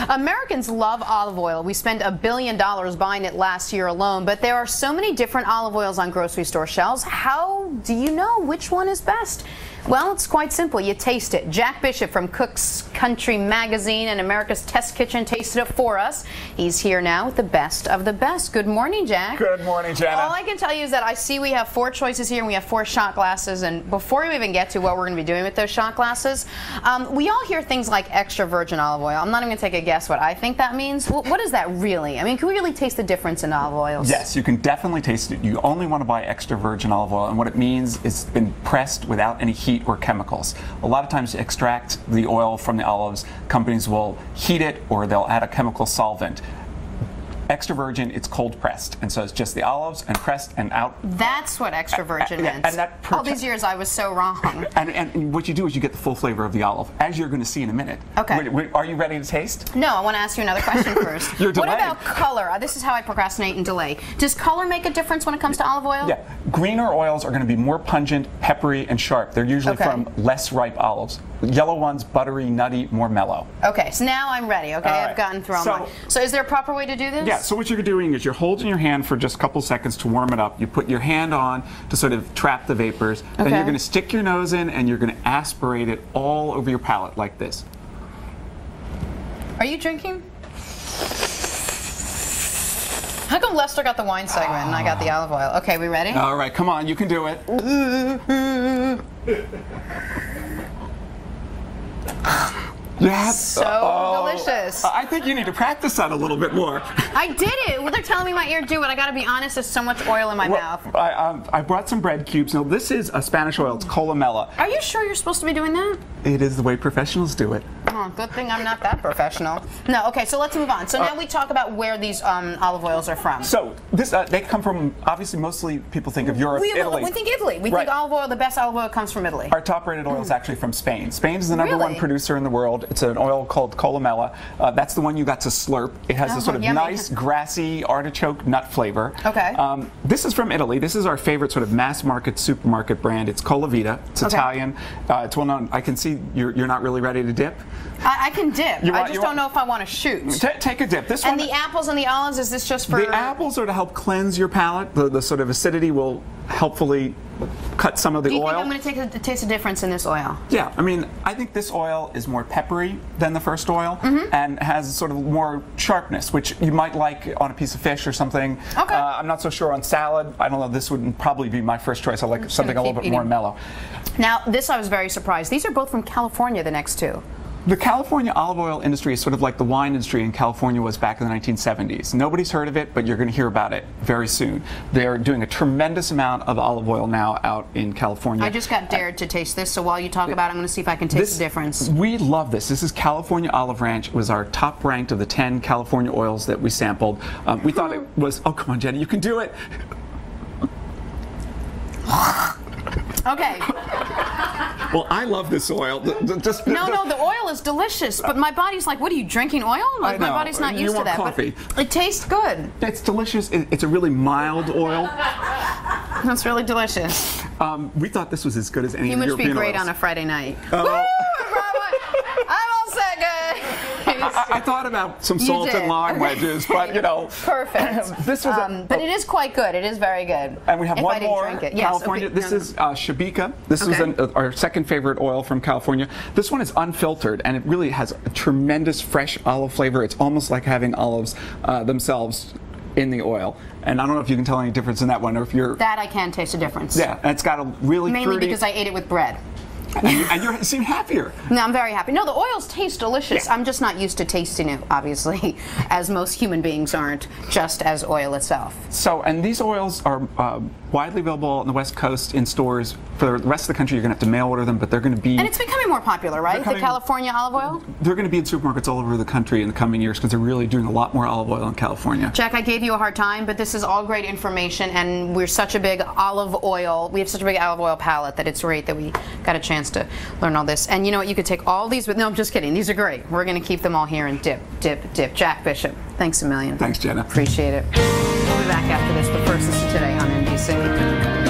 Americans love olive oil. We spent $1 billion buying it last year alone, but there are so many different olive oils on grocery store shelves. How do you know which one is best? Well, it's quite simple. You taste it. Jack Bishop from Cook's Country Magazine and America's Test Kitchen tasted it for us. He's here now with the best of the best. Good morning, Jack. Good morning, Jenna. All I can tell you is that I see we have 4 choices here and we have 4 shot glasses. And before we even get to what we're going to be doing with those shot glasses, we all hear things like extra virgin olive oil. I'm not even going to take a guess what I think that means. What is that really? I mean, can we really taste the difference in olive oils? Yes, you can definitely taste it. You only want to buy extra virgin olive oil, and what it means is it's been pressed without any heat or chemicals. A lot of times to extract the oil from the olives, companies will heat it or they'll add a chemical solvent. Extra virgin, it's cold pressed, and so it's just the olives and pressed and out. That's what extra virgin meant. And that all these years I was so wrong. And what you do is you get the full flavor of the olive, as you're going to see in a minute. Okay. Are you ready to taste? No, I want to ask you another question first. You're delayed. What about color? This is how I procrastinate and delay. Does color make a difference when it comes to olive oil? Yeah. Greener oils are going to be more pungent, peppery, and sharp. They're usually from less ripe olives. Yellow ones, buttery, nutty, more mellow. Okay, so now I'm ready, okay? Right. I've gotten through all mine. So is there a proper way to do this? Yeah, so what you're doing is you're holding your hand for just a couple seconds to warm it up. You put your hand on to sort of trap the vapors. Then you're going to stick your nose in and you're going to aspirate it all over your palate like this. Are you drinking? How come Lester got the wine segment and I got the olive oil? Okay, we ready? All right, come on, you can do it. Yes. So delicious. I think you need to practice that a little bit more. I did it. Well, they're telling me my ear do it. I got to be honest. There's so much oil in my mouth. I brought some bread cubes. Now this is a Spanish oil. It's columella. Are you sure you're supposed to be doing that? It is the way professionals do it. Oh, good thing I'm not that professional. No. Okay. So let's move on. So now we talk about where these olive oils are from. So this they come from, obviously mostly people think of Europe, Italy. We think Italy. We think olive oil. The best olive oil comes from Italy. Our top-rated oil is actually from Spain. Spain is the #1 producer in the world. It's an oil called columella. That's the one you got to slurp. It has a sort of nice, grassy artichoke nut flavor. Okay. This is from Italy. This is our favorite sort of mass-market supermarket brand. It's Colavita. It's Italian. It's well-known. I can see you're not really ready to dip. I can dip. I just don't know if I want to shoot. Take a dip. And the apples and the olives, is this just for... The apples are to help cleanse your palate. The sort of acidity will helpfully cut some of the oil. Do you think I'm going to taste a difference in this oil? Yeah, I mean, I think this oil is more peppery than the first oil and has sort of more sharpness, which you might like on a piece of fish or something. Okay. I'm not so sure on salad. I don't know. This would probably be my first choice. I like something a little bit more mellow. Now, this I was very surprised. These are both from California, the next 2. The California olive oil industry is sort of like the wine industry in California was back in the 1970s. Nobody's heard of it, but you're going to hear about it very soon. They're doing a tremendous amount of olive oil now out in California. I just got dared to taste this, so while you talk about it, I'm going to see if I can taste the difference. We love this. This is California Olive Ranch. It was our top ranked of the 10 California oils that we sampled. We thought it was, oh, come on, Jenny, you can do it. Okay. Well, I love this oil. No, the oil is delicious, but my body's like, what are you, drinking oil? Like, my body's not used to that. Coffee. But it tastes good. It's delicious. It's a really mild oil. That's really delicious. We thought this was as good as any European oils. You must be great on a Friday night. Woo! I'm all set, good. I thought about some salt and lime wedges, but you know. Perfect. This was but it is quite good. It is very good. And we have one more California. This is Sciabica. This is our second favorite oil from California. This one is unfiltered, and it really has a tremendous fresh olive flavor. It's almost like having olives themselves in the oil. And I don't know if you can tell any difference in that one, or if you're... That I can taste a difference. Yeah, and it's got a really Mainly fruity... because I ate it with bread. And you seem happier. No, I'm very happy. No, the oils taste delicious. Yeah. I'm just not used to tasting it, obviously, as most human beings aren't, just as oil itself. So, and these oils are widely available on the West Coast in stores. For the rest of the country, you're going to have to mail order them, but they're going to be... And it's becoming more popular, right? The California olive oil? They're going to be in supermarkets all over the country in the coming years because they're really doing a lot more olive oil in California. Jack, I gave you a hard time, but this is all great information, and we're such a big olive oil, we have such a big olive oil palette that it's great that we got a chance to learn all this. And you know what, you could take all these with... No, I'm just kidding. These are great. We're going to keep them all here and dip, dip, dip. Jack Bishop, thanks a million. Thanks, Jenna. Appreciate it. We'll be back after this, but first, this is Today on NBC.